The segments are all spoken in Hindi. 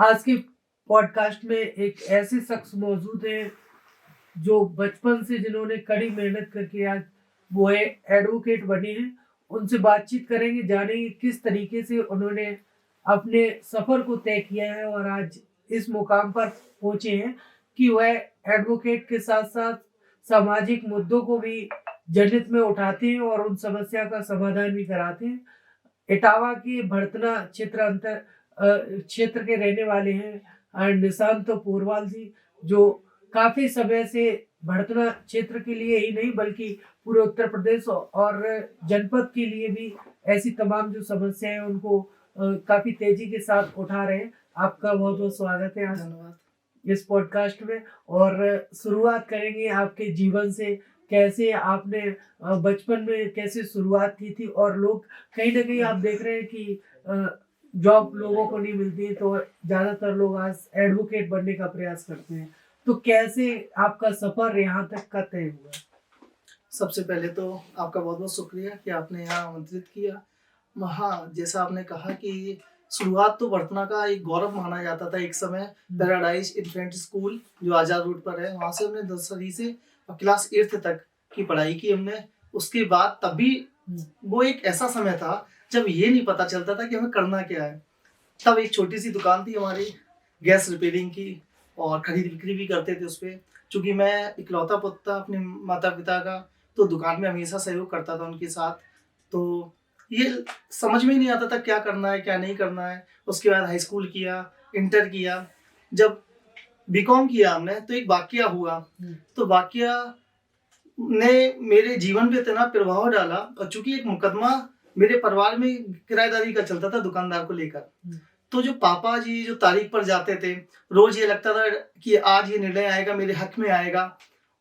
आज के पॉडकास्ट में एक ऐसे शख्स मौजूद हैं जो बचपन से जिन्होंने कड़ी मेहनत करके आज वो है एडवोकेट बने हैं। उनसे बातचीत करेंगे, जानेंगे किस तरीके से उन्होंने अपने सफ़र को तय किया है और आज इस मुकाम पर पहुंचे हैं कि वह एडवोकेट के साथ साथ सामाजिक मुद्दों को भी जनहित में उठाते हैं और उन समस्या का समाधान भी कराते हैं। इटावा के भड़तना क्षेत्र के रहने वाले हैं निशांत पोरवाल जी, जो काफी समय से भड़तना क्षेत्र के लिए ही नहीं बल्कि पूरे उत्तर प्रदेश और जनपद के लिए भी ऐसी तमाम जो समस्याएं हैं उनको काफी तेजी के साथ उठा रहे हैं। आपका बहुत बहुत स्वागत है आज धन्यवाद। इस पॉडकास्ट में। और शुरुआत करेंगे आपके जीवन से, कैसे आपने बचपन में कैसे शुरुआत की थी। और लोग कहीं ना कहीं आप देख रहे हैं कि जॉब लोगों को नहीं मिलती है तो ज़्यादातर लोग आज एडवोकेट बनने का प्रयास करते हैं। तो कैसे आपका सफ़र यहाँ तक का तय हुआ? सबसे पहले तो आपका बहुत बहुत शुक्रिया कि आपने यहाँ आमंत्रित किया। हाँ, जैसा आपने कहा कि शुरुआत तो वर्तना का एक गौरव माना जाता था एक समय। पैराडाइज इन्फेंट स्कूल जो आज़ाद रोड पर है, वहाँ से हमने नर्सरी से क्लास 8th तक की पढ़ाई की हमने। उसके बाद तभी वो एक ऐसा समय था जब ये नहीं पता चलता था कि हमें करना क्या है। तब एक छोटी सी दुकान थी हमारी गैस रिपेयरिंग की, और खरीद बिक्री भी करते थे उस पर। चूँकि मैं इकलौता पुत्र था अपने माता पिता का, तो दुकान में हमेशा सहयोग करता था उनके साथ। तो ये समझ में ही नहीं आता था क्या करना है क्या नहीं करना है। उसके बाद हाई स्कूल किया, इंटर किया। जब बीकॉम किया हमने तो एक वाकया हुआ। तो वाकया ने मेरे जीवन पे इतना प्रभाव डाला, और चूंकि एक मुकदमा मेरे परिवार में किराएदारी का चलता था दुकानदार को लेकर। तो जो पापा जी जो तारीख पर जाते थे, रोज ये लगता था कि आज ये निर्णय आएगा, मेरे हक में आएगा।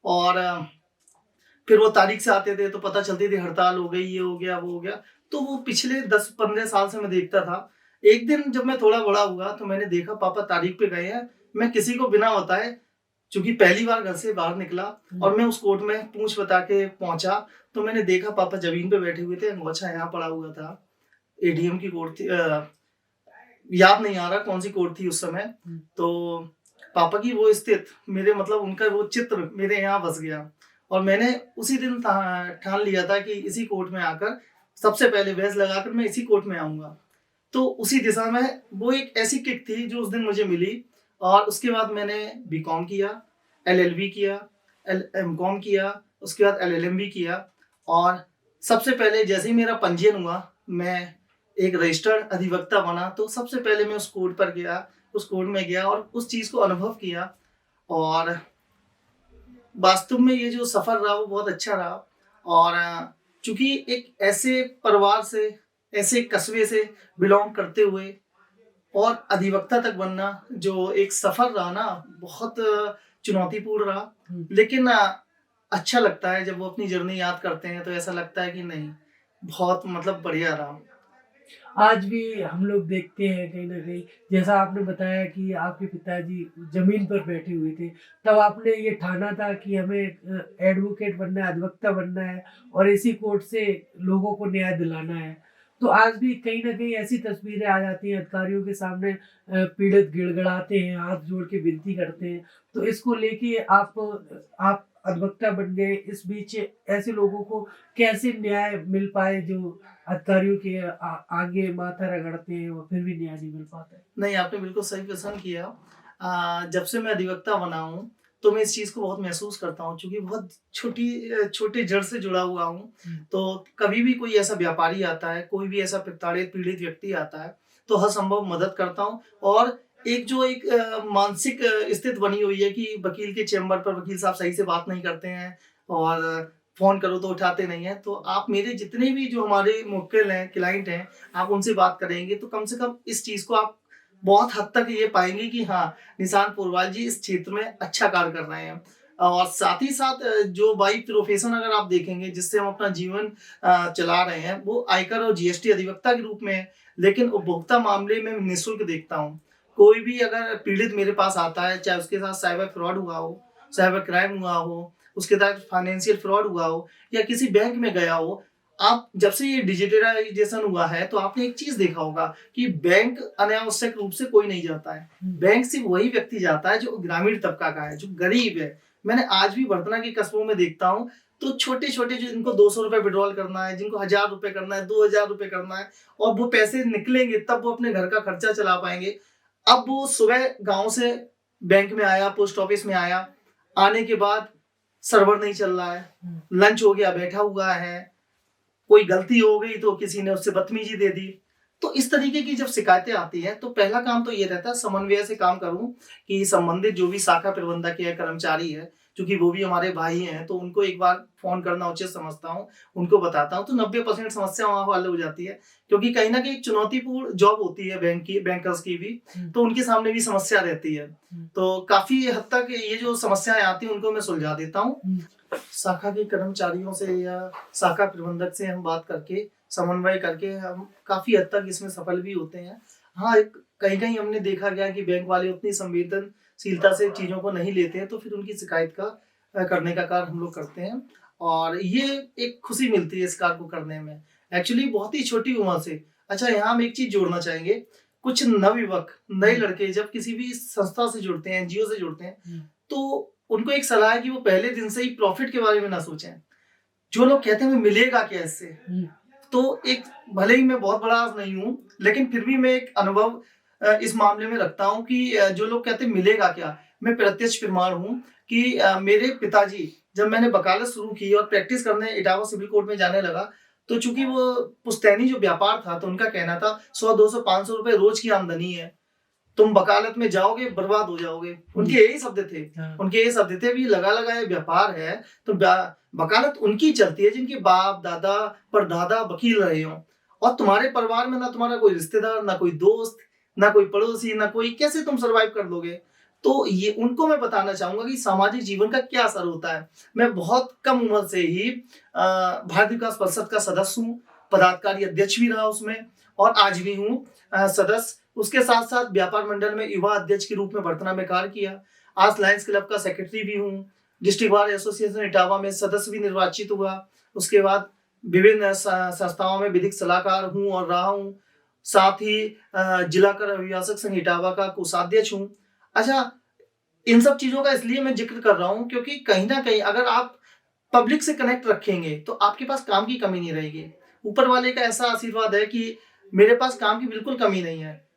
और फिर वो तारीख से आते थे तो पता चलती थी हड़ताल हो गई, ये हो गया वो हो गया। तो वो पिछले 10-15 साल से मैं देखता था। एक दिन जब मैं थोड़ा बड़ा हुआ तो मैंने देखा पापा तारीख पे गए हैं। मैं किसी को बिना बताए, चूंकि पहली बार घर से बाहर निकला और मैं उस कोर्ट में पूछ बता के पहुंचा, तो मैंने देखा पापा जमीन पे बैठे हुए थे, अंगोछा यहाँ पड़ा हुआ था। एडीएम की कोर्ट थी, याद नहीं आ रहा कौन सी कोर्ट थी उस समय। तो पापा की वो स्थित मेरे मतलब उनका वो चित्र मेरे यहाँ बस गया। और मैंने उसी दिन ठान लिया था कि इसी कोर्ट में आकर सबसे पहले बहस लगाकर मैं इसी कोर्ट में आऊंगा। तो उसी दिशा में वो एक ऐसी किक थी जो उस दिन मुझे मिली। और उसके बाद मैंने बीकॉम किया, एलएलबी किया, एमकॉम किया, उसके बाद एलएलएम भी किया। और सबसे पहले जैसे ही मेरा पंजीयन हुआ, मैं एक रजिस्टर्ड अधिवक्ता बना। तो सबसे पहले मैं उस कोर्ट पर गया, उस कोर्ट में गया और उस चीज़ को अनुभव किया। और वास्तव में ये जो सफ़र रहा वो बहुत अच्छा रहा। और चूँकि एक ऐसे परिवार से, ऐसे कस्बे से बिलॉन्ग करते हुए और अधिवक्ता तक बनना जो एक सफ़र रहा ना, बहुत चुनौतीपूर्ण रहा। लेकिन अच्छा लगता है जब वो अपनी जर्नी याद करते हैं, तो ऐसा लगता है कि नहीं, बहुत मतलब बढ़िया रहा। आज भी हम लोग देखते हैं कहीं ना कहीं, जैसा आपने बताया कि आपके पिताजी जमीन पर बैठे हुए थे, तब आपने ये ठाना था कि हमें एडवोकेट बनना है, अधिवक्ता बनना है और इसी कोर्ट से लोगों को न्याय दिलाना है। तो आज भी कहीं ना कहीं ऐसी तस्वीरें आ जाती हैं, अधिकारियों के सामने पीड़ित गिड़गिड़ाते हैं, हाथ जोड़ के विनती करते हैं। तो इसको लेके आप अधिवक्ता बन गए, इस बीच ऐसे लोगों को कैसे न्याय मिल पाए जो अधिकारियों के आगे माथा रगड़ते हैं और फिर भी न्याय नहीं मिल पाता है? नहीं, आपने बिल्कुल सही प्रश्न किया। जब से मैं अधिवक्ता बना हूँ, तो मैं इस चीज़ को बहुत महसूस करता हूँ, चूँकि बहुत छोटे जड़ से जुड़ा हुआ हूँ। तो कभी भी कोई ऐसा व्यापारी आता है, कोई भी ऐसा प्रताड़ित पीड़ित व्यक्ति आता है, तो हर संभव मदद करता हूँ। और एक मानसिक स्थिति बनी हुई है कि वकील के चैम्बर पर वकील साहब सही से बात नहीं करते हैं, और फ़ोन करो तो उठाते नहीं हैं। तो आप मेरे जितने भी जो हमारे मुवक्किल हैं, क्लाइंट हैं, आप उनसे बात करेंगे तो कम से कम इस चीज़ को आप बहुत हद तक ये पाएँगे कि हाँ, निशांत पोरवाल जी इस क्षेत्र में अच्छा कार्य कर रहे हैं। और साथ ही साथ जो बाई प्रोफ़ेशन अगर आप देखेंगे जिससे हम अपना जीवन चला रहे हैं, वो आयकर और जीएसटी अधिवक्ता के रूप में है। लेकिन उपभोक्ता मामले में निःशुल्क देखता हूँ। कोई भी अगर पीड़ित मेरे पास आता है, चाहे उसके साथ साइबर फ्रॉड हुआ हो, साइबर क्राइम हुआ हो, उसके साथ फाइनेंशियल फ्रॉड हुआ हो, या किसी बैंक में गया हो, आप जब से ये डिजिटलाइजेशन हुआ है तो आपने एक चीज देखा होगा कि बैंक अनावश्यक रूप से कोई नहीं जाता है। बैंक सिर्फ वही व्यक्ति जाता है जो ग्रामीण तबका का है, जो गरीब है। मैंने आज भी वर्धना के कस्बों में देखता हूँ तो छोटे छोटे जो जिनको 200 रुपए विड्रॉल करना है, जिनको 1000 रुपए करना है, 2000 रुपए करना है, और वो पैसे निकलेंगे तब वो अपने घर का खर्चा चला पाएंगे। अब वो सुबह गांव से बैंक में आया, पोस्ट ऑफिस में आया, आने के बाद सर्वर नहीं चल रहा है, लंच हो गया, बैठा हुआ है, कोई गलती हो गई तो किसी ने उससे बदतमीजी दे दी। तो इस तरीके की जब शिकायतें आती हैं तो पहला काम तो ये रहता है समन्वय से काम करूं कि संबंधित जो भी शाखा प्रबंधक या कर्मचारी है, क्योंकि वो भी हमारे भाई हैं, तो उनको एक बार फोन करना उचित समझता हूं, उनको बताता हूं तो 90% समस्या वहां हल हो जाती है। क्योंकि कहीं ना कहीं चुनौतीपूर्ण जॉब होती है बैंकर्स की भी, तो उनके सामने भी समस्या रहती है। तो काफी हद तक ये जो समस्याएं आती हैं उनको मैं सुलझा देता हूँ। शाखा के कर्मचारियों से या शाखा प्रबंधक से हम बात करके, समन्वय करके हम काफी हद तक इसमें सफल भी होते हैं। हाँ, कहीं कहीं हमने देखा गया कि बैंक वाले उतनी संवेदनशीलता से चीजों को नहीं लेते हैं, तो फिर उनकी शिकायत का करने का कार्य हम लोग करते हैं, और ये एक खुशी मिलती है इस कार्य को करने में, एक्चुअली बहुत ही छोटी उम्र से। अच्छा, यहाँ हम एक चीज जोड़ना चाहेंगे, कुछ नवयुवक नए लड़के जब किसी भी संस्था से जुड़ते हैं, एनजीओ से जुड़ते हैं, तो उनको एक सलाह है कि वो पहले दिन से ही प्रॉफिट के बारे में ना सोचें। जो लोग कहते हैं हमें मिलेगा क्या इससे, तो एक, भले ही मैं बहुत बड़ा नहीं हूँ लेकिन फिर भी मैं एक अनुभव इस मामले में रखता हूँ कि जो लोग कहते हैं मिलेगा क्या, मैं प्रत्यक्ष प्रमाण हूँ कि मेरे पिताजी जब मैंने वकालत शुरू की और प्रैक्टिस करने इटावा सिविल कोर्ट में जाने लगा, तो चूंकि वो पुश्तैनी जो व्यापार था तो उनका कहना था 100, 200, 500 रुपए रोज की आमदनी है, तुम वकालत में जाओगे बर्बाद हो जाओगे। उनके यही शब्द थे। उनके यही शब्द थे भी लगा लगा ये व्यापार है, तो वकालत उनकी चलती है जिनके बाप दादा परदादा वकील रहे हो, और तुम्हारे परिवार में ना तुम्हारा कोई रिश्तेदार, ना कोई दोस्त, ना कोई पड़ोसी, ना कोई, कैसे तुम सरवाइव कर लोगे। तो ये उनको मैं बताना चाहूंगा कि सामाजिक जीवन का क्या असर होता है। मैं बहुत कम उम्र से ही भारतीय विकास परिषद का सदस्य हूँ, पदाधिकारी अध्यक्ष भी रहा उसमें, और आज भी हूँ सदस्य। उसके साथ साथ व्यापार मंडल में युवा अध्यक्ष के रूप में वर्तना में कार्य किया। आज लायंस क्लब का सेक्रेटरी भी हूँ। डिस्ट्रिक्ट बार एसोसिएशन इटावा में सदस्य भी निर्वाचित हुआ। उसके बाद विभिन्न संस्थाओं में विधिक सलाहकार हूँ और रहा हूँ। साथ ही जिला कर अभिभाषक संघ इटावा का कोषाध्यक्ष हूँ। अच्छा, इन सब चीजों का इसलिए मैं जिक्र कर रहा हूँ क्योंकि कहीं ना कहीं अगर आप पब्लिक से कनेक्ट रखेंगे तो आपके पास काम की कमी नहीं रहेगी। ऊपर वाले का ऐसा आशीर्वाद है कि मेरे पास काम की बिल्कुल कमी नहीं है।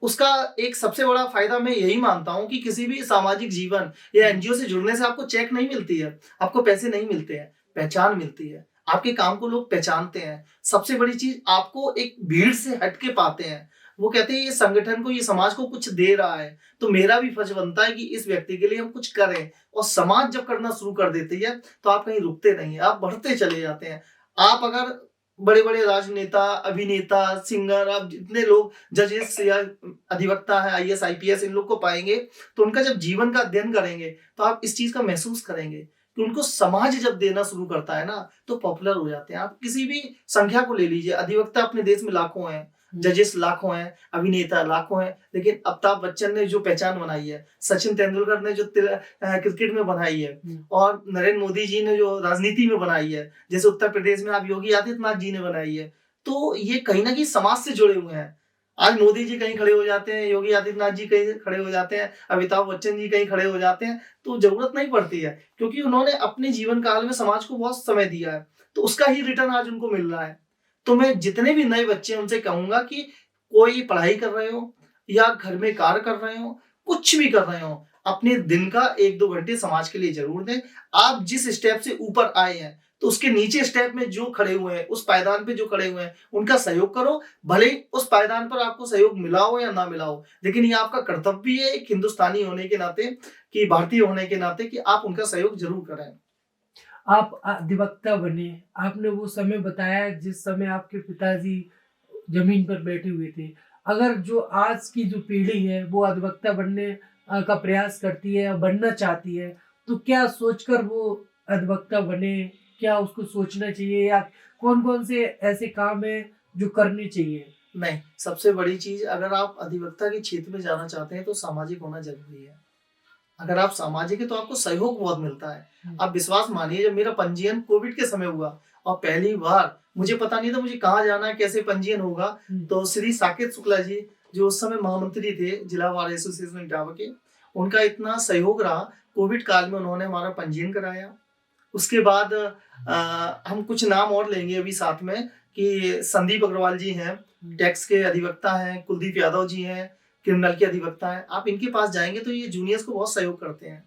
उसका एक सबसे बड़ा फायदा मैं यही मानता हूं कि किसी भी सामाजिक जीवन या एनजीओ से जुड़ने से आपको चेक नहीं मिलती है, आपको पैसे नहीं मिलते हैं, पहचान मिलती है। आपके काम को लोग पहचानते हैं। सबसे बड़ी चीज, आपको एक भीड़ से हटके पाते हैं। वो कहते हैं ये संगठन को, ये समाज को कुछ दे रहा है, तो मेरा भी फर्ज बनता है कि इस व्यक्ति के लिए हम कुछ करें। और समाज जब करना शुरू कर देती है तो आप कहीं रुकते नहीं है, आप बढ़ते चले जाते हैं। आप अगर बड़े बड़े राजनेता, अभिनेता, सिंगर, आप जितने लोग जजेस या अधिवक्ता है, आईएएस आईपीएस, इन लोग को पाएंगे तो उनका जब जीवन का अध्ययन करेंगे तो आप इस चीज का महसूस करेंगे कि उनको समाज जब देना शुरू करता है ना तो पॉपुलर हो जाते हैं। आप किसी भी संख्या को ले लीजिए, अधिवक्ता अपने देश में लाखों हैं, जजेस लाखों हैं, अभिनेता लाखों हैं, लेकिन अमिताभ बच्चन ने जो पहचान बनाई है, सचिन तेंदुलकर ने जो क्रिकेट में बनाई है, और नरेंद्र मोदी जी ने जो राजनीति में बनाई है, जैसे उत्तर प्रदेश में आप योगी आदित्यनाथ जी ने बनाई है, तो ये कहीं ना कहीं समाज से जुड़े हुए हैं। आज मोदी जी कहीं खड़े हो जाते हैं, योगी आदित्यनाथ जी कहीं खड़े हो जाते हैं, अमिताभ बच्चन जी कहीं खड़े हो जाते हैं, तो जरूरत नहीं पड़ती है, क्योंकि उन्होंने अपने जीवन काल में समाज को बहुत समय दिया है, तो उसका ही रिटर्न आज उनको मिल रहा है। तो मैं जितने भी नए बच्चे हैं उनसे कहूंगा कि कोई पढ़ाई कर रहे हो या घर में कार्य कर रहे हो, कुछ भी कर रहे हो, अपने दिन का 1-2 घंटे समाज के लिए जरूर दें। आप जिस स्टेप से ऊपर आए हैं तो उसके नीचे स्टेप में जो खड़े हुए हैं, उस पायदान पे जो खड़े हुए हैं, उनका सहयोग करो। भले उस पायदान पर आपको सहयोग मिला हो या ना मिला हो, लेकिन ये आपका कर्तव्य भी है एक हिंदुस्तानी होने के नाते, कि भारतीय होने के नाते, कि आप उनका सहयोग जरूर करें। आप अधिवक्ता बने, आपने वो समय बताया जिस समय आपके पिताजी जमीन पर बैठे हुए थे। अगर जो आज की जो पीढ़ी है वो अधिवक्ता बनने का प्रयास करती है या बनना चाहती है, तो क्या सोचकर वो अधिवक्ता बने, क्या उसको सोचना चाहिए, या कौन कौन से ऐसे काम है जो करने चाहिए? नहीं, सबसे बड़ी चीज, अगर आप अधिवक्ता के क्षेत्र में जाना चाहते हैं तो सामाजिक होना जरूरी है। अगर आप सामाजिक है तो आपको सहयोग बहुत मिलता है। आप विश्वास मानिए, जब मेरा पंजीयन कोविड के समय हुआ और पहली बार मुझे पता नहीं था मुझे कहाँ जाना है, कैसे पंजीयन होगा। तो श्री साकेत शुक्ला जी जो उस समय महामंत्री थे जिला बार एसोसिएशन इटावा के, उनका इतना सहयोग रहा, कोविड काल में उन्होंने हमारा पंजीयन कराया। उसके बाद हम कुछ नाम और लेंगे अभी साथ में कि संदीप अग्रवाल जी हैं, टैक्स के अधिवक्ता हैं, कुलदीप यादव जी हैं, क्रिमिनल के अधिवक्ता हैं। आप इनके पास जाएंगे तो ये जूनियर्स को बहुत सहयोग करते हैं।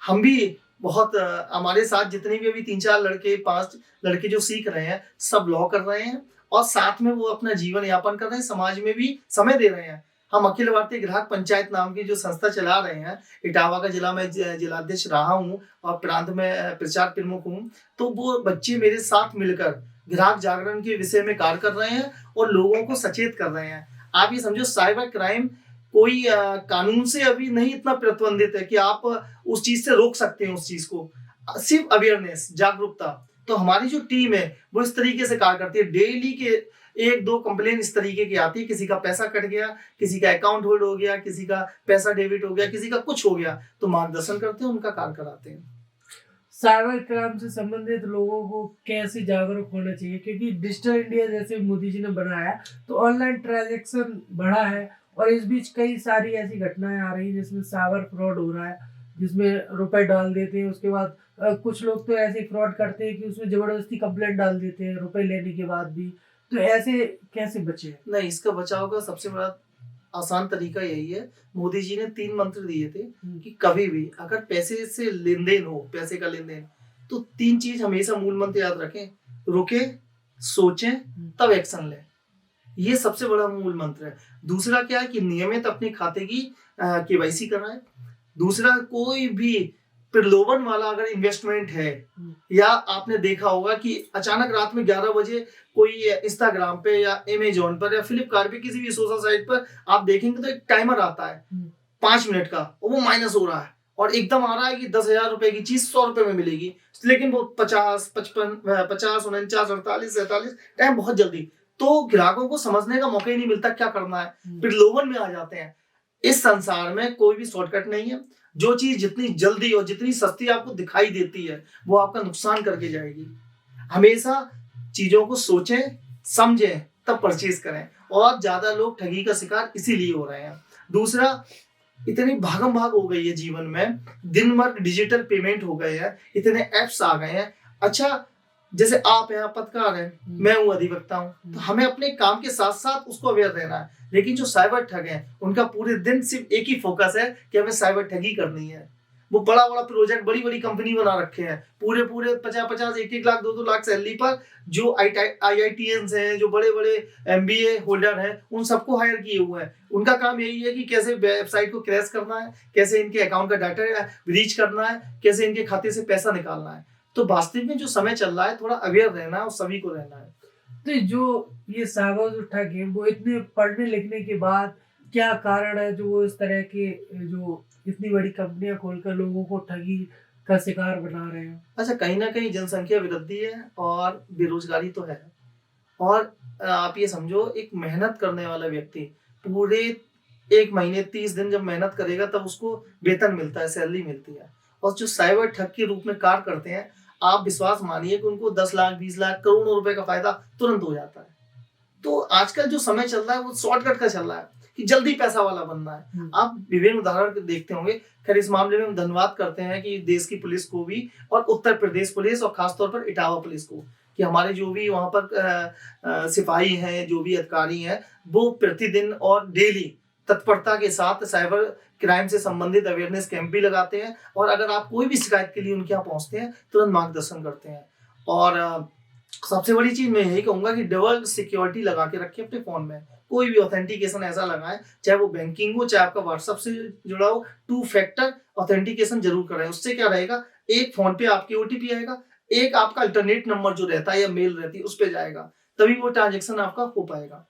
हम भी बहुत हमारे साथ जितने भी अभी 3-4 लड़के 5 लड़के जो सीख रहे हैं सब लॉ कर रहे हैं और साथ में वो अपना जीवन यापन कर रहे हैं, समाज में भी समय दे रहे हैं। हम अखिल भारतीय ग्राहक पंचायत नाम की जो संस्था चला रहे हैं, इटावा का जिला में जिलाध्यक्ष रहा हूँ और प्रांत में प्रचार प्रमुख हूँ। तो वो बच्चे मेरे साथ मिलकर ग्राहक जागरण के विषय में कार्य कर रहे हैं और लोगों को सचेत कर रहे हैं। आप ये समझो साइबर क्राइम कोई कानून से अभी नहीं इतना प्रतिबंधित है कि आप उस चीज से रोक सकते हैं उस चीज को, सिर्फ अवेयरनेस, जागरूकता। तो हमारी जो टीम है वो इस तरीके से कार्य करती है। डेली के 1-2 कंप्लेन इस तरीके की आती है, किसी का पैसा कट गया, किसी का अकाउंट होल्ड हो गया, किसी का पैसा डेबिट हो गया, किसी का कुछ हो गया, तो मार्गदर्शन करते हैं, उनका कार्य कराते हैं। साइबर क्राइम से संबंधित लोगों को कैसे जागरूक होना चाहिए, क्योंकि डिजिटल इंडिया जैसे मोदी जी ने बनाया तो ऑनलाइन ट्रांजैक्शन बढ़ा है और इस बीच कई सारी ऐसी घटनाएं आ रही हैं जिसमें साइबर फ्रॉड हो रहा है, जिसमें रुपए डाल देते हैं, उसके बाद कुछ लोग तो ऐसे फ्रॉड करते हैं कि उसमें जबरदस्ती कंप्लेंट डाल देते हैं रुपए लेने के बाद भी। तो ऐसे कैसे बचे? नहीं, इसका बचाव का सबसे बड़ा आसान तरीका यही है। मोदी जी ने 3 मंत्र दिए थे कि कभी भी अगर पैसे से लेन-देन हो, पैसे का लेन-देन, तो 3 चीज हमेशा मूल मंत्र याद रखें, रुके, सोचें, तब एक्शन लें। ये सबसे बड़ा मूल मंत्र है। दूसरा क्या है कि नियमित अपने खाते की केवाईसी कराएं। दूसरा, कोई भी प्रलोभन वाला अगर इन्वेस्टमेंट है या आपने देखा होगा कि अचानक रात में 11 बजे कोई इंस्टाग्राम पे या अमेजोन पर या फ्लिपकार्ट पे किसी भी सोशल साइट पर आप देखेंगे तो एक टाइमर आता है 5 मिनट का और वो माइनस हो रहा है और एकदम आ रहा है कि 10,000 रुपए की चीज 100 रुपए में मिलेगी, लेकिन वो 50, 55, 50, 49, 48, 47 टाइम बहुत जल्दी। तो ग्राहकों को समझने का मौका ही नहीं मिलता क्या करना है, प्रलोभन में आ जाते हैं। इस संसार में कोई भी शॉर्टकट नहीं है। जो चीज जितनी जल्दी और जितनी सस्ती आपको दिखाई देती है वो आपका नुकसान करके जाएगी। हमेशा चीजों को सोचें, समझें, तब परचेज करें। और ज्यादा लोग ठगी का शिकार इसीलिए हो रहे हैं। दूसरा, इतनी भागम भाग हो गई है जीवन में, दिन भर डिजिटल पेमेंट हो गए हैं, इतने एप्स आ गए हैं। अच्छा, जैसे आप हैं, आप पत्रकार हैं, मैं हूँ अधिवक्ता हूँ, तो हमें अपने काम के साथ साथ उसको अवेयर रहना है। लेकिन जो साइबर ठग हैं उनका पूरे दिन सिर्फ एक ही फोकस है कि हमें साइबर ठगी करनी है। वो बड़ा बड़ा प्रोजेक्ट, बड़ी बड़ी कंपनी बना रखे हैं, पूरे 50-50, 1-1 लाख, 2-2 लाख सैलरी पर जो IITians हैं, जो बड़े बड़े MBA होल्डर हैं, उन सबको हायर किए हुए हैं। उनका काम यही है कि कैसे वेबसाइट को क्रैश करना है, कैसे इनके अकाउंट का डाटा ब्रीच करना है, कैसे इनके खाते से पैसा निकालना है। तो वास्तविक में जो समय चल रहा है, थोड़ा अवेयर रहना है और सभी को रहना है। तो जो ये साइबर जो ठग है वो इतने पढ़ने लिखने के बाद क्या कारण है जो वो इस तरह के जो इतनी बड़ी कंपनियां खोलकर लोगों को ठगी का शिकार बना रहे हैं? अच्छा, कहीं ना कहीं जनसंख्या वृद्धि है और बेरोजगारी तो है। और आप ये समझो, एक मेहनत करने वाला व्यक्ति पूरे 1 महीने 30 दिन जब मेहनत करेगा तब उसको वेतन मिलता है, सैलरी मिलती है। और जो साइबर ठग के रूप में कार्य करते हैं, आप विश्वास मानिए कि उनको 10 लाख, 20 लाख, करोड़ों रुपए का फायदा तुरंत हो जाता है। तो आजकल जो समय चल रहा है वो शॉर्टकट का चल रहा है कि जल्दी पैसा वाला बनना है। आप विभिन्न उदाहरण देखते होंगे। खैर, इस मामले में हम धन्यवाद करते हैं कि देश की पुलिस को भी और उत्तर प्रदेश पुलिस और खासतौर पर इटावा पुलिस को, कि हमारे जो भी वहां पर सिपाही हैं, जो भी अधिकारी हैं, वो प्रतिदिन और डेली तत्परता के साथ साइबर क्राइम से संबंधित अवेयरनेस कैंप भी लगाते हैं। और अगर आप कोई भी शिकायत के लिए उनके यहाँ पहुंचते हैं, तुरंत मार्गदर्शन करते हैं। और सबसे बड़ी चीज मैं यही कहूंगा कि डबल सिक्योरिटी लगा के रखें अपने फोन में। कोई भी ऑथेंटिकेशन ऐसा लगाएं, चाहे वो बैंकिंग हो, चाहे आपका व्हाट्सएप से जुड़ा हो, 2 फैक्टर ऑथेंटिकेशन जरूर करें। उससे क्या रहेगा, एक फोन पे आपकी OTP आएगा, एक आपका अल्टरनेट नंबर जो रहता है या मेल रहती है उस पे जाएगा, तभी वो ट्रांजेक्शन आपका हो पाएगा।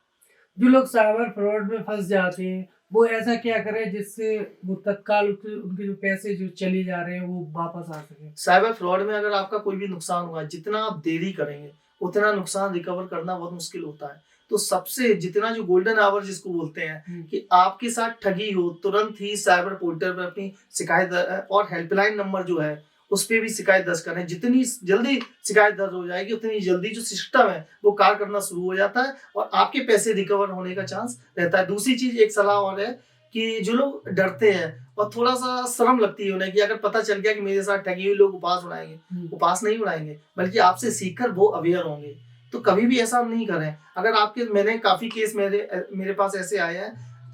जो लोग साइबर फ्रॉड में फंस जाते हैं वो ऐसा क्या करें जिससे वो तत्काल उनके जो पैसे जो चले जा रहे हैं वो वापस आ सके? साइबर फ्रॉड में अगर आपका कोई भी नुकसान हुआ है, जितना आप देरी करेंगे उतना नुकसान रिकवर करना बहुत मुश्किल होता है। तो सबसे जितना जो गोल्डन आवर जिसको बोलते हैं कि आपके साथ ठगी हो, तुरंत ही साइबर पोर्टल पर अपनी शिकायत और हेल्पलाइन नंबर जो है उस पर भी शिकायत दर्ज करें। जितनी जल्दी शिकायत दर्ज हो जाएगी उतनी जल्दी जो सिस्टम है वो कार्य करना शुरू हो जाता है और आपके पैसे रिकवर होने का चांस रहता है। दूसरी चीज, एक सलाह और है कि जो लोग डरते हैं और थोड़ा सा शर्म लगती है उन्हें कि अगर पता चल गया कि मेरे साथ ठगी हुई, लोग उपवास उड़ाएंगे। उपवास नहीं उड़ाएंगे, बल्कि आपसे सीखकर वो अवेयर होंगे। तो कभी भी ऐसा नहीं करें। अगर आपके, मैंने काफी केस मेरे पास ऐसे आए हैं,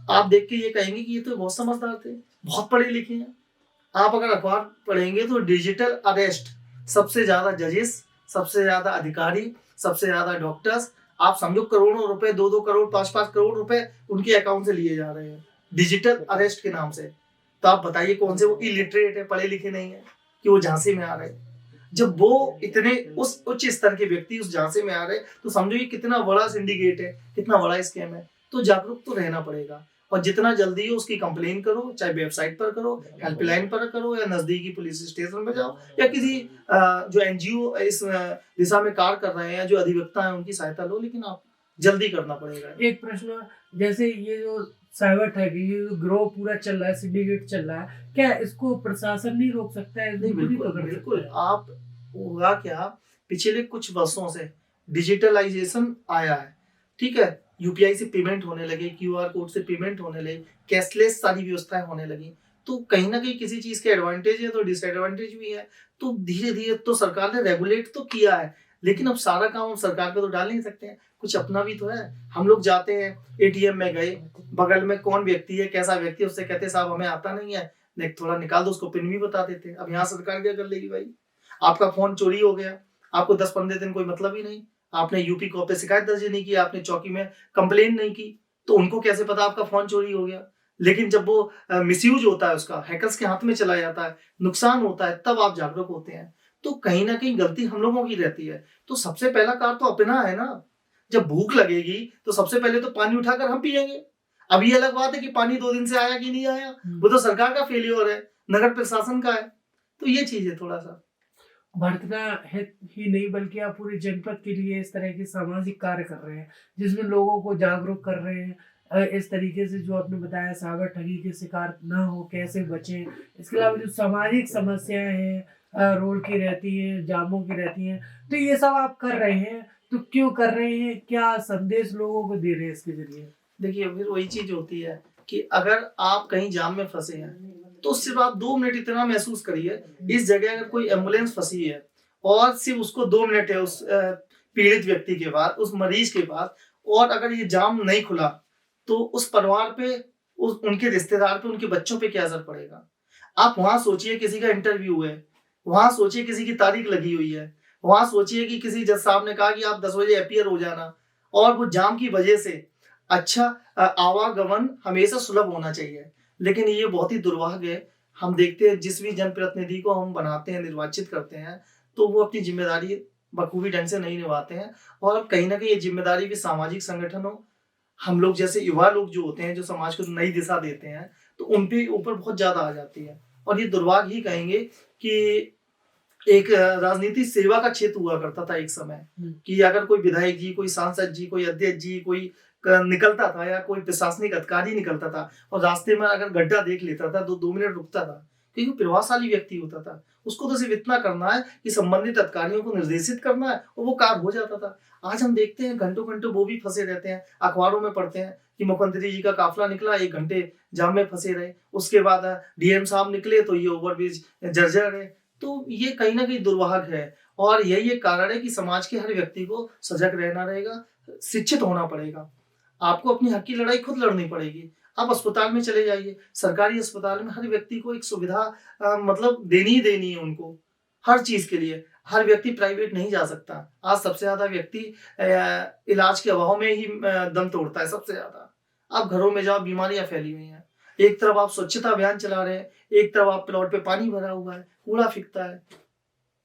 आप देख के ये कहेंगे कि ये तो बहुत समझदार थे, बहुत पढ़े लिखे हैं। आप अगर अखबार पढ़ेंगे तो डिजिटल अरेस्ट, सबसे ज्यादा जजेस, सबसे ज्यादा अधिकारी, सबसे ज्यादा डॉक्टर्स, आप समझो करोड़ों रुपए, 2-2 करोड़, 5-5 करोड़ रुपए उनके अकाउंट से लिए जा रहे हैं डिजिटल अरेस्ट के नाम से। तो आप बताइए कौन से वो इलिटरेट है, पढ़े लिखे नहीं है, कि वो झांसे में आ रहे हैं। जब वो इतने उस उच्च स्तर के व्यक्ति उस झांसे में आ रहे, तो समझो ये कितना बड़ा सिंडिकेट है, कितना बड़ा स्कैम है। तो जागरूक तो रहना पड़ेगा और जितना जल्दी हो उसकी कंप्लेन करो, चाहे वेबसाइट पर करो, हेल्पलाइन पर करो, या नजदीकी पुलिस स्टेशन में जाओ, या किसी जो एनजीओ इस दिशा में कार्य कर रहे हैं, जो अधिवक्ता है, उनकी सहायता लो। लेकिन आप जल्दी करना पड़ेगा। एक प्रश्न, जैसे ये जो साइबर ठगी, ये जो ग्रोह पूरा चल रहा है, सिंडिकेट चल रहा है, क्या इसको प्रशासन नहीं रोक सकता है? नहीं, बिल्कुल बिल्कुल। आप होगा क्या, पिछले कुछ वर्षों से डिजिटलाइजेशन आया है, ठीक है, यूपीआई से पेमेंट होने लगे, क्यूआर कोड से पेमेंट होने लगे, कैशलेस सारी व्यवस्थाएं होने लगी। तो कहीं ना कहीं किसी चीज के एडवांटेज है तो डिसएडवांटेज भी है। तो धीरे धीरे तो सरकार ने रेगुलेट तो किया है, लेकिन अब सारा काम हम सरकार पे तो डाल नहीं सकते हैं, कुछ अपना भी तो है। हम लोग जाते हैं एटीएम में गए, बगल में कौन व्यक्ति है, कैसा व्यक्ति है, उससे कहते हैं साहब हमें आता नहीं है, थोड़ा निकाल दो, उसको पिन भी बता देते हैं। अब यहाँ सरकार क्या कर लेगी भाई? आपका फोन चोरी हो गया, आपको 10-15 दिन कोई मतलब ही नहीं, आपने यूपी को पे शिकायत दर्ज नहीं की, आपने चौकी में कंप्लेन नहीं की, तो उनको कैसे पता आपका फोन चोरी हो गया? लेकिन जब वो मिसयूज होता है, उसका हैकर्स के हाथ में चला जाता है, नुकसान होता है, तब आप जागरूक होते हैं। तो कहीं ना कहीं गलती हम लोगों की रहती है। तो सबसे पहला कार्य तो अपना है ना। जब भूख लगेगी तो सबसे पहले तो पानी उठाकर हम पियेंगे। अब ये अलग बात है कि पानी 2 दिन से आया कि नहीं आया, वो तो सरकार का फेलियर है, नगर प्रशासन का है। तो ये चीज है थोड़ा सा। भड़कना है ही नहीं, बल्कि आप पूरे जनपद के लिए इस तरह के सामाजिक कार्य कर रहे हैं, जिसमें लोगों को जागरूक कर रहे हैं। इस तरीके से जो आपने बताया, साइबर ठगी के शिकार ना हो, कैसे बचें। इसके अलावा जो सामाजिक समस्याएं हैं, रोड की रहती हैं, जामों की रहती हैं, तो ये सब आप कर रहे हैं, तो क्यों कर रहे हैं? क्या संदेश लोगों को दे रहे हैं इसके जरिए? देखिए, फिर वही चीज होती है कि अगर आप कहीं जाम में फंसे हैं तो सिर्फ आप 2 मिनट इतना महसूस करिए, इस जगह अगर कोई एम्बुलेंस फंसी है और सिर्फ उसको 2 मिनट है उस पीड़ित व्यक्ति के पास, उस मरीज के पास, और अगर ये जाम नहीं खुला तो उस परिवार पे, उस उनके रिश्तेदार पे, उनके बच्चों पे क्या असर पड़ेगा? आप वहां सोचिए किसी का इंटरव्यू है, वहां सोचिए किसी की तारीख लगी हुई है, वहां सोचिए कि किसी जज साहब ने कहा कि आप 10 बजे अपीयर हो जाना, और वो जाम की वजह से अच्छा आवागमन हमेशा सुलभ होना चाहिए। लेकिन ये बहुत ही दुर्भाग्य है। हम देखते हैं जिस भी जनप्रतिनिधि को हम बनाते हैं, निर्वाचित करते हैं, तो वो अपनी जिम्मेदारी बखूबी ढंग से नहीं निभाते हैं। और कहीं ना कहीं ये जिम्मेदारी भी सामाजिक संगठनों, हम लोग जैसे युवा लोग जो होते हैं, जो समाज को नई दिशा देते हैं, तो उनके ऊपर बहुत ज्यादा आ जाती है। और ये दुर्भाग्य ही कहेंगे कि एक राजनीति सेवा का क्षेत्र हुआ करता था एक समय, कि अगर कोई विधायक जी, कोई सांसद जी, कोई अध्यक्ष जी, कोई निकलता था, या कोई प्रशासनिक अधिकारी निकलता था और रास्ते में अगर गड्ढा देख लेता था तो 2 मिनट रुकता था, क्योंकि प्रभावशाली व्यक्ति होता था। उसको तो सिर्फ इतना करना है कि संबंधित अधिकारियों को निर्देशित करना है और वो कार्य हो जाता था। आज हम देखते हैं घंटों घंटों वो भी फंसे रहते हैं, अखबारों में पढ़ते हैं कि मुख्यमंत्री जी का काफिला निकला, 1 घंटे जाम में फंसे रहे, उसके बाद डीएम साहब निकले तो ये ओवरब्रिज जर्जर है। तो ये कहीं ना कहीं दुर्भाग्य है, और यही एक कारण है कि समाज के हर व्यक्ति को सजग रहना रहेगा, शिक्षित होना पड़ेगा। आपको अपनी हक की लड़ाई खुद लड़नी पड़ेगी। आप अस्पताल में चले जाइए, सरकारी अस्पताल में हर व्यक्ति को एक सुविधा मतलब देनी ही देनी है उनको, हर चीज के लिए। हर व्यक्ति प्राइवेट नहीं जा सकता। आज सबसे ज्यादा व्यक्ति इलाज के अभाव में ही दम तोड़ता है, सबसे ज्यादा। आप घरों में जाओ, बीमारियां फैली हुई हैं। एक तरफ आप स्वच्छता अभियान चला रहे हैं, एक तरफ आप प्लॉट पे पानी भरा हुआ है, कूड़ा फिकता है,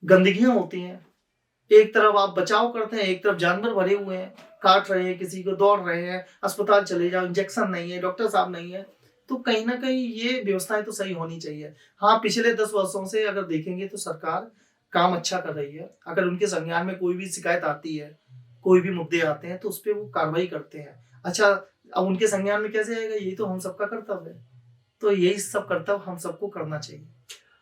गंदगियां होती हैं। एक तरफ आप बचाव करते हैं, एक तरफ जानवर भरे हुए हैं, काट रहे हैं, किसी को दौड़ रहे हैं, अस्पताल चले जाओ, इंजेक्शन नहीं है, डॉक्टर साहब नहीं है। तो कहीं ना कहीं ये व्यवस्थाएं तो सही होनी चाहिए। हाँ, पिछले 10 वर्षों से अगर देखेंगे तो सरकार काम अच्छा कर रही है। अगर उनके संज्ञान में कोई भी शिकायत आती है, कोई भी मुद्दे आते हैं, तो उस पर वो कार्रवाई करते हैं। अच्छा, अब उनके संज्ञान में कैसे आएगा? यही तो हम सबका कर्तव्य है। तो यही सब कर्तव्य हम सबको करना चाहिए।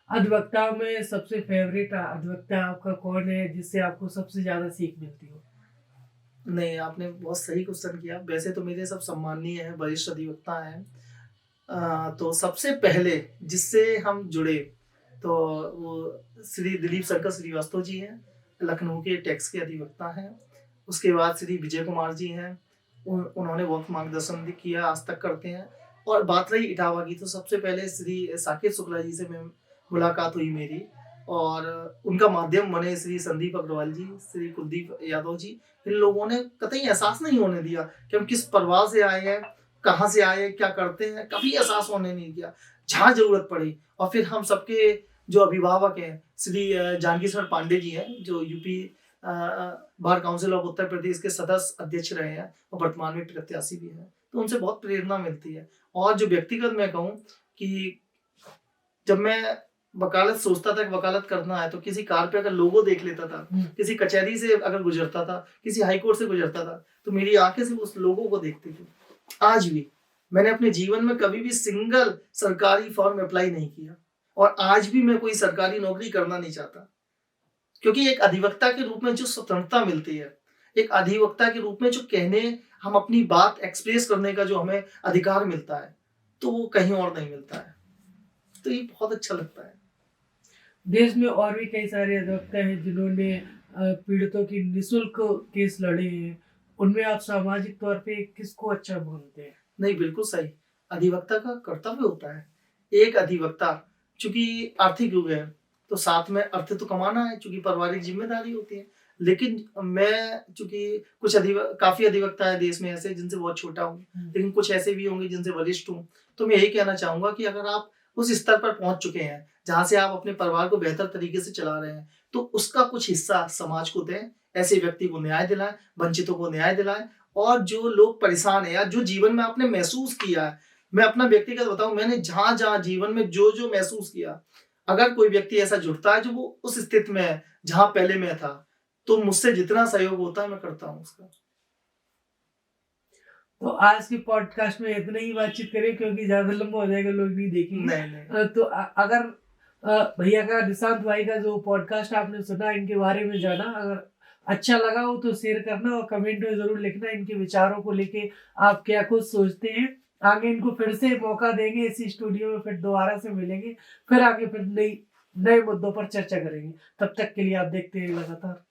अधिवक्ताओं में सबसे फेवरेट अधिवक्ता आपका कौन है जिससे आपको सबसे ज्यादा सीख मिलती हो? नहीं, आपने बहुत सही क्वेश्चन किया। वैसे तो मेरे सब सम्माननीय हैं, वरिष्ठ अधिवक्ता हैं। तो सबसे पहले जिससे हम जुड़े तो वो श्री दिलीप शंकर श्रीवास्तव जी हैं, लखनऊ के टैक्स के अधिवक्ता हैं। उसके बाद श्री विजय कुमार जी हैं, उन्होंने बहुत मार्गदर्शन भी किया, आज तक करते हैं। और बात रही इटावा की, तो सबसे पहले श्री साकेत शुक्ला जी से मैं मुलाकात हुई मेरी, और उनका माध्यम बने श्री संदीप अग्रवाल जी, श्री कुलदीप यादव जी। इन लोगों ने कतई एहसास नहीं होने दिया कि हम किस परिवार से आए हैं, कहाँ से आए, क्या करते हैं, कभी एहसास होने नहीं दिया। जहाँ ज़रूरत पड़ी, और फिर हम सबके जो अभिभावक हैं, श्री जानकी सर पांडे जी हैं, जो UP bar council of Uttar Pradesh के सदस्य अध्यक्ष रहे हैं और वर्तमान में प्रत्याशी भी हैं, तो उनसे बहुत प्रेरणा मिलती है। और जो व्यक्तिगत मैं कहूँ कि जब मैं वकालत सोचता था कि वकालत करना है, तो किसी कार पे अगर लोगो देख लेता था, किसी कचहरी से अगर गुजरता था, किसी हाई कोर्ट से गुजरता था, तो मेरी आंखें सिर्फ उस लोगो को देखती थी। आज भी मैंने अपने जीवन में कभी भी सिंगल सरकारी फॉर्म अप्लाई नहीं किया, और आज भी मैं कोई सरकारी नौकरी करना नहीं चाहता, क्योंकि एक अधिवक्ता के रूप में जो स्वतंत्रता मिलती है, एक अधिवक्ता के रूप में जो कहने, हम अपनी बात एक्सप्रेस करने का जो हमें अधिकार मिलता है, तो वो कहीं और नहीं मिलता है। तो ये बहुत अच्छा लगता है। देश में और भी कई सारे अधिवक्ता हैं जिन्होंने पीड़ितों की निःशुल्क केस लड़े हैं। उनमें आप सामाजिक तौर पे किसको अच्छा मानते हैं? नहीं, बिल्कुल सही। अधिवक्ता का कर्तव्य होता है। एक अधिवक्ता, चूँकि आर्थिक युग है, तो साथ में अर्थ तो कमाना है, चूँकि पारिवारिक ज़िम्मेदारी होती है। लेकिन मैं, चूँकि कुछ काफ़ी अधिवक्ता है देश में ऐसे जिनसे बहुत छोटा हूँ, लेकिन कुछ ऐसे भी होंगे जिनसे वरिष्ठ हूँ। तो मैं यही कहना चाहूँगा कि अगर आप उस स्तर पर पहुँच चुके हैं, जहाँ से आप अपने परिवार को बेहतर तरीके से चला रहे हैं, तो उसका कुछ हिस्सा समाज को दें, ऐसे व्यक्ति को न्याय दिलाएँ, वंचितों को न्याय दिलाएँ। और जो लोग परेशान हैं, या जो जीवन में आपने महसूस किया है, मैं अपना व्यक्तिगत बताऊँ, मैंने जहाँ-जहाँ जीवन में जो-जो महसूस किया, अगर कोई व्यक्ति ऐसा जुड़ता है जो वो उस स्थिति में है, जहाँ पहले मैं था, तो मुझसे जितना सहयोग होता है मैं करता हूँ उसका। तो आज के पॉडकास्ट में इतना ही बातचीत करें, क्योंकि ज़्यादा लंबा हो जाएगा, लोग नहीं देखेंगे। नहीं, नहीं। तो अगर भैया का, निशांत भाई का जो पॉडकास्ट आपने सुना, इनके बारे में जाना, अगर अच्छा लगा हो तो शेयर करना और कमेंट में ज़रूर लिखना इनके विचारों को लेके आप क्या कुछ सोचते हैं। आगे इनको फिर से मौका देंगे, इसी स्टूडियो में फिर दोबारा से मिलेंगे, फिर आगे फिर नए मुद्दों पर चर्चा करेंगे। तब तक के लिए आप देखते हैं लगातार।